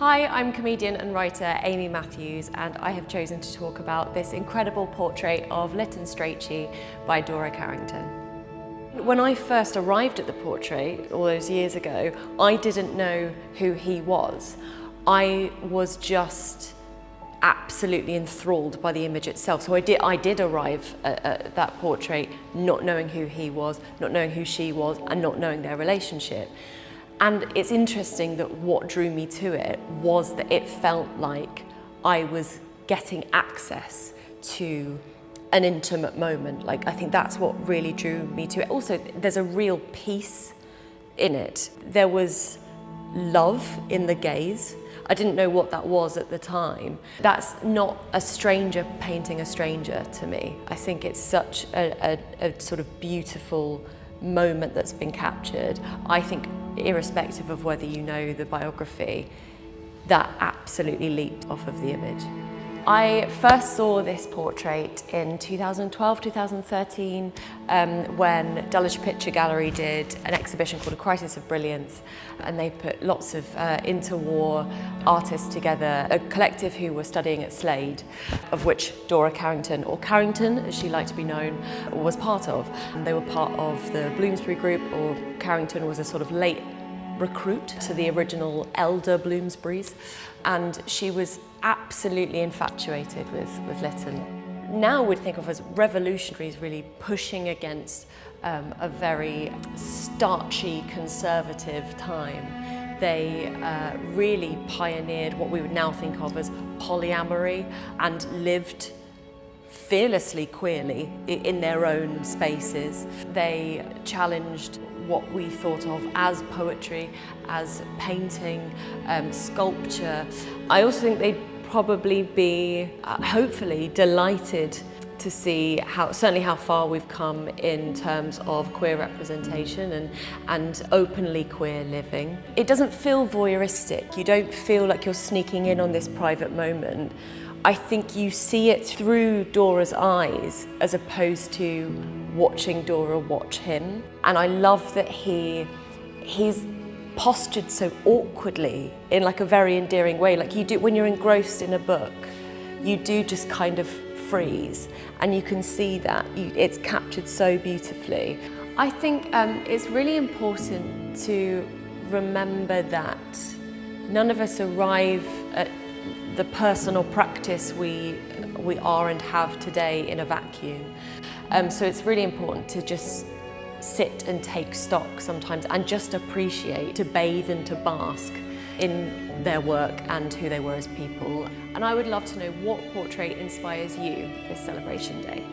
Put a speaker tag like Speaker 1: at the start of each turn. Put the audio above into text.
Speaker 1: Hi, I'm comedian and writer Amy Mathews, and I have chosen to talk about this incredible portrait of Lytton Strachey by Dora Carrington. When I first arrived at the portrait all those years ago, I didn't know who he was. I was just absolutely enthralled by the image itself. So I did arrive at that portrait not knowing who he was, not knowing who she was, and not knowing their relationship. And it's interesting that what drew me to it was that it felt like I was getting access to an intimate moment. Like, I think that's what really drew me to it. Also, there's a real peace in it. There was love in the gaze. I didn't know what that was at the time. That's not a stranger painting a stranger to me. I think it's such a sort of beautiful moment that's been captured. I think irrespective of whether you know the biography, that absolutely leaped off of the image. I first saw this portrait in 2012, 2013, when Dulwich Picture Gallery did an exhibition called A Crisis of Brilliance, and they put lots of interwar artists together, a collective who were studying at Slade, of which Dora Carrington, or Carrington as she liked to be known, was part of. And they were part of the Bloomsbury group, or Carrington was a sort of late recruit to the original elder Bloomsburys, and she was absolutely infatuated with Lytton. Now we'd think of as revolutionaries, really pushing against a very starchy conservative time. They really pioneered what we would now think of as polyamory and lived fearlessly queerly in their own spaces. They challenged what we thought of as poetry, as painting, sculpture. I also think they'd probably be, hopefully, delighted to see certainly how far we've come in terms of queer representation and openly queer living. It doesn't feel voyeuristic. You don't feel like you're sneaking in on this private moment. I think you see it through Dora's eyes as opposed to watching Dora watch him. And I love that he's postured so awkwardly in like a very endearing way. Like you do when you're engrossed in a book, you do just kind of freeze, and you can see that it's captured so beautifully. I think it's really important to remember that none of us arrive at the personal practice we are and have today in a vacuum. So it's really important to just sit and take stock sometimes and just appreciate, to bathe and to bask in their work and who they were as people. And I would love to know what portrait inspires you this celebration day.